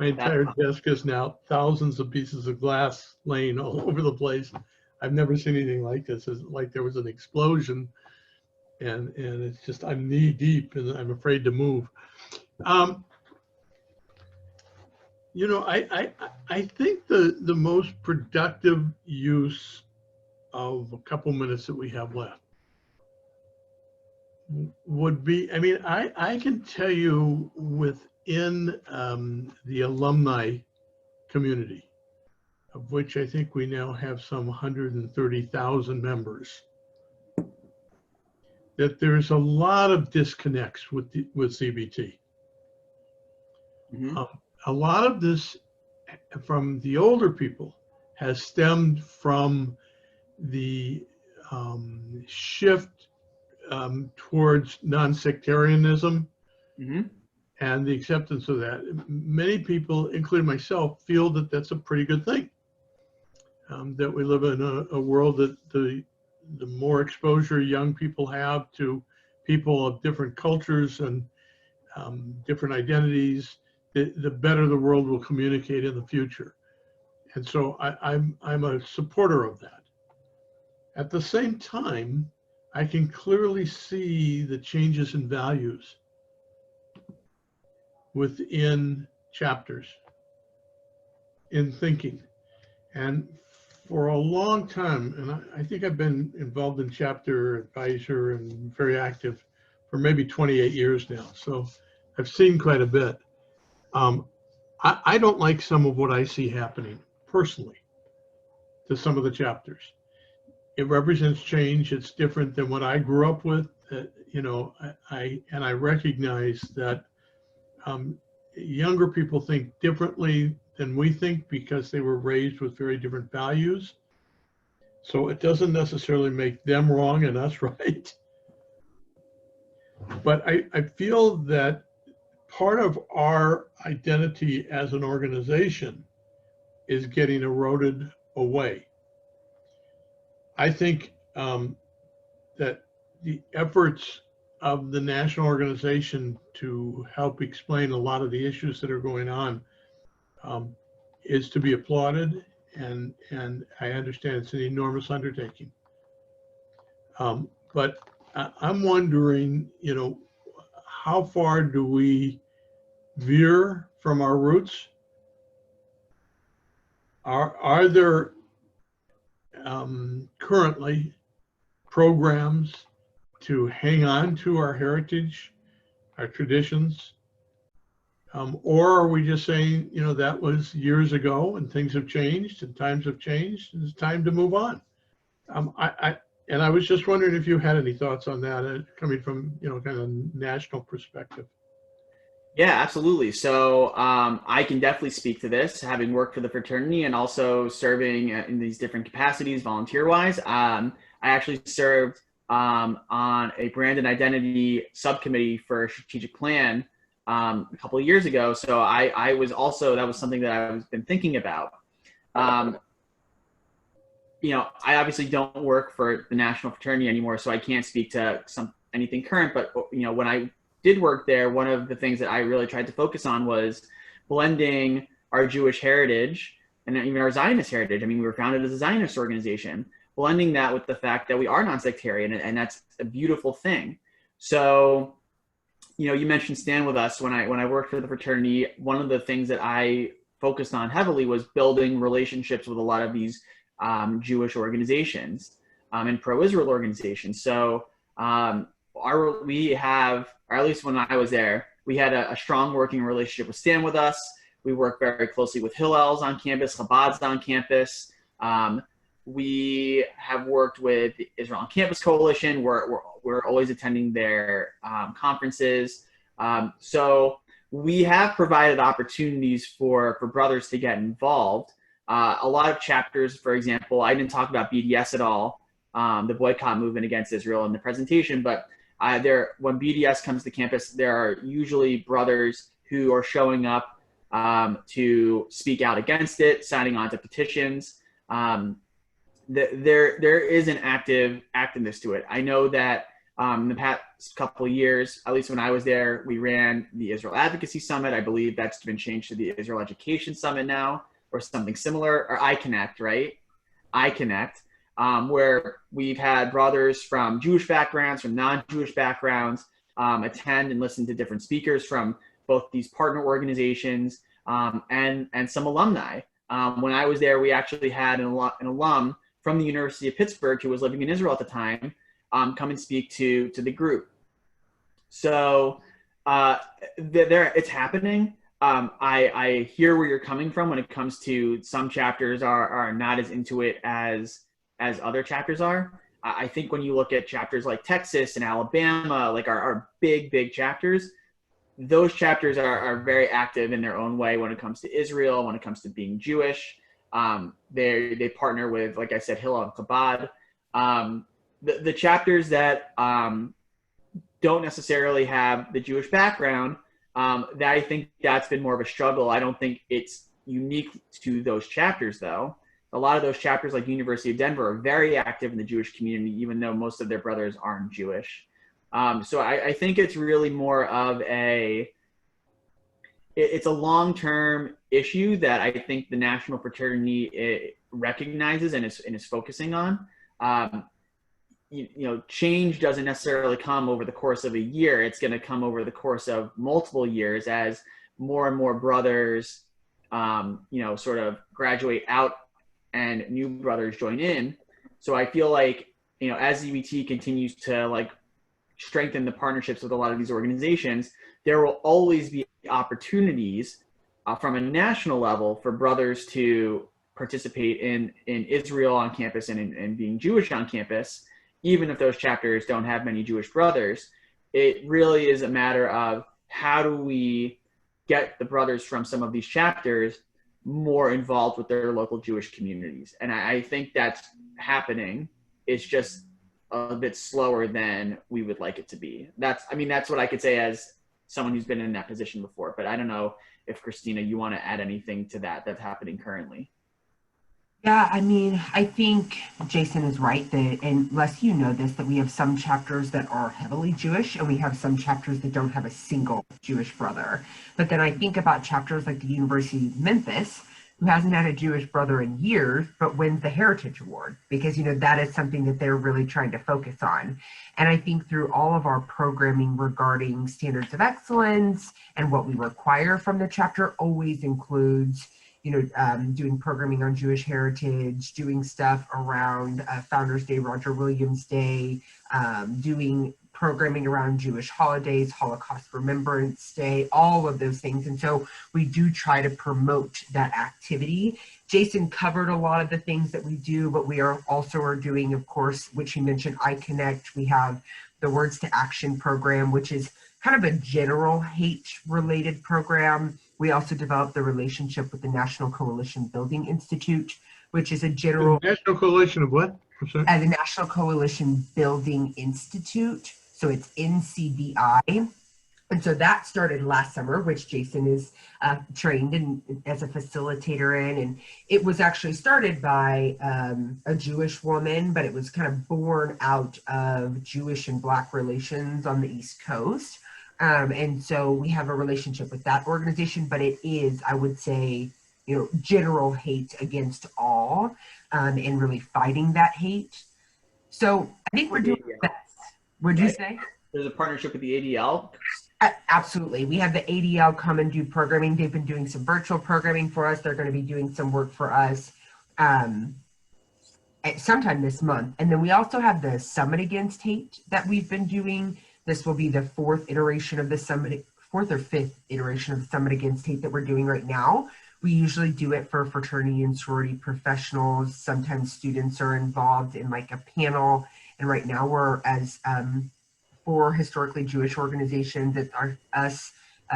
entire desk is now thousands of pieces of glass laying all over the place. I've never seen anything like this. It's like there was an explosion, and it's just, I'm knee deep and I'm afraid to move. You know, I think the most productive use of a couple minutes that we have left would be, I mean, I can tell you within the alumni community, of which I think we now have some 130,000 members, that there's a lot of disconnects with CBT. Mm-hmm. A lot of this from the older people has stemmed from the shift towards non-sectarianism Mm-hmm. and the acceptance of that. Many people, including myself, feel that that's a pretty good thing. That we live in a world that the more exposure young people have to people of different cultures and different identities, the better the world will communicate in the future. And so I'm a supporter of that. At the same time, I can clearly see the changes in values within chapters in thinking. And for a long time, and I think I've been involved in chapter advisor and very active for maybe 28 years now. So I've seen quite a bit. I don't like some of what I see happening personally to some of the chapters. It represents change. It's different than what I grew up with. You know, I recognize that younger people think differently than we think because they were raised with very different values. So it doesn't necessarily make them wrong and us right. But I feel that part of our identity as an organization is getting eroded away. I think that the efforts of the national organization to help explain a lot of the issues that are going on is to be applauded, and I understand it's an enormous undertaking. But I'm wondering, you know, how far do we veer from our roots? Are there currently programs to hang on to our heritage, our traditions? Or are we just saying, you know, that was years ago and things have changed and times have changed and it's time to move on? And I was just wondering if you had any thoughts on that, coming from, you know, kind of national perspective. Yeah, absolutely. So I can definitely speak to this, having worked for the fraternity and also serving in these different capacities volunteer-wise. I actually served on a brand and identity subcommittee for a strategic plan a couple of years ago. So I was also, that was something that I've been thinking about. You know, I obviously don't work for the national fraternity anymore, so I can't speak to anything current. But you know, when I did work there, one of the things that I really tried to focus on was blending our Jewish heritage and even our Zionist heritage. I mean, we were founded as a Zionist organization, blending that with the fact that we are non-sectarian, and that's a beautiful thing. So, you know, you mentioned Stand With Us. When I worked for the fraternity, one of the things that I focused on heavily was building relationships with a lot of these Jewish organizations and pro-Israel organizations. So we have, or at least when I was there, we had a strong working relationship with Stand With Us. We work very closely with Hillel's on campus, Chabad's on campus. We have worked with the Israel on Campus Coalition. We're always attending their conferences. So we have provided opportunities for brothers to get involved. A lot of chapters, for example, I didn't talk about BDS at all, the boycott movement against Israel in the presentation, but when BDS comes to campus, there are usually brothers who are showing up to speak out against it, signing on to petitions. There is an activeness to it. I know that in the past couple of years, at least when I was there, we ran the Israel Advocacy Summit. I believe that's been changed to the Israel Education Summit now, or something similar, or iConnect, right? iConnect, where we've had brothers from Jewish backgrounds, from non-Jewish backgrounds, attend and listen to different speakers from both these partner organizations and some alumni. When I was there, we actually had an alum from the University of Pittsburgh who was living in Israel at the time come and speak to the group. So it's happening. I hear where you're coming from when it comes to some chapters are not as into it as other chapters are. I think when you look at chapters like Texas and Alabama, like our big chapters, those chapters are very active in their own way when it comes to Israel, when it comes to being Jewish. They partner with, like I said, Hillel and Chabad. The chapters that don't necessarily have the Jewish background, that I think that's been more of a struggle. I don't think it's unique to those chapters, though. A lot of those chapters, like University of Denver, are very active in the Jewish community, even though most of their brothers aren't Jewish. So I think it's really more of it's a long-term issue that I think the national fraternity recognizes and is focusing on. You know, change doesn't necessarily come over the course of a year. It's going to come over the course of multiple years as more and more brothers, you know, sort of graduate out and new brothers join in. So I feel like, you know, as ZBT continues to like strengthen the partnerships with a lot of these organizations, there will always be opportunities from a national level for brothers to participate in Israel on campus and being Jewish on campus. Even if those chapters don't have many Jewish brothers, it really is a matter of how do we get the brothers from some of these chapters more involved with their local Jewish communities. And I think that's happening. It's just a bit slower than we would like it to be. That's what I could say as someone who's been in that position before. But I don't know if, Christina, you want to add anything to that's happening currently. Yeah, I mean, I think Jason is right that, unless you know this, that we have some chapters that are heavily Jewish and we have some chapters that don't have a single Jewish brother. But then I think about chapters like the University of Memphis, who hasn't had a Jewish brother in years, but wins the Heritage Award because, you know, that is something that they're really trying to focus on. And I think through all of our programming regarding standards of excellence and what we require from the chapter always includes, you know, doing programming on Jewish heritage, doing stuff around Founders Day, Roger Williams Day, doing programming around Jewish holidays, Holocaust Remembrance Day, all of those things. And so we do try to promote that activity. Jason covered a lot of the things that we do, but we are doing, of course, which he mentioned, iConnect. We have the Words to Action program, which is kind of a general hate-related program. We also developed the relationship with the National Coalition Building Institute, which is a general... National Coalition of what? The National Coalition Building Institute. So it's NCBI. And so that started last summer, which Jason is trained in as a facilitator in. And it was actually started by a Jewish woman, but it was kind of born out of Jewish and Black relations on the East Coast. And so we have a relationship with that organization, but it is, I would say, general hate against all, and really fighting that hate. So I think we're doing our best. Would you say? There's a partnership with the ADL. Absolutely. We have the ADL come and do programming. They've been doing some virtual programming for us. They're going to be doing some work for us at sometime this month. And then we also have the Summit Against Hate that we've been doing. This will be the fourth or fifth iteration of the Summit Against Hate that we're doing right now. We usually do it for fraternity and sorority professionals. Sometimes students are involved in like a panel. And right now we're as for historically Jewish organizations. It's us,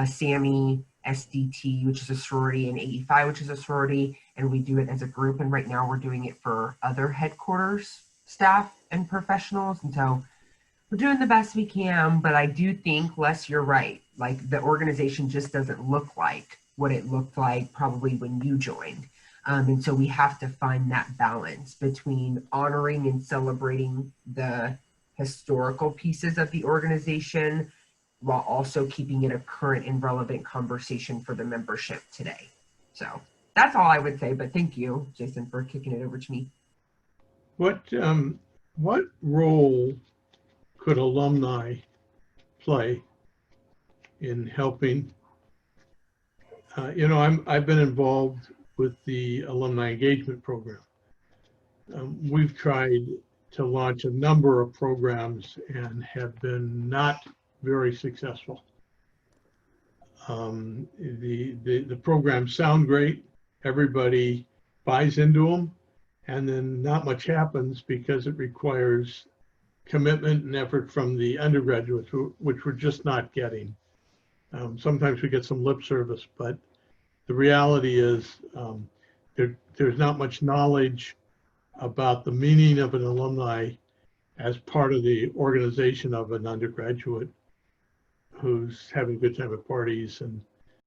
SAMI, SDT, which is a sorority, and AE5, which is a sorority, and we do it as a group. And right now we're doing it for other headquarters staff and professionals. And so we're doing the best we can, but I do think, Les, you're right. Like the organization just doesn't look like what it looked like probably when you joined. And so we have to find that balance between honoring and celebrating the historical pieces of the organization while also keeping it a current and relevant conversation for the membership today. So that's all I would say, but thank you, Jason, for kicking it over to me. What role could alumni play in helping? I've been involved with the alumni engagement program. We've tried to launch a number of programs and have been not very successful. The programs sound great, everybody buys into them, and then not much happens because it requires commitment and effort from the undergraduates, which we're just not getting. Sometimes we get some lip service, but the reality is there's not much knowledge about the meaning of an alumni as part of the organization of an undergraduate who's having a good time at parties and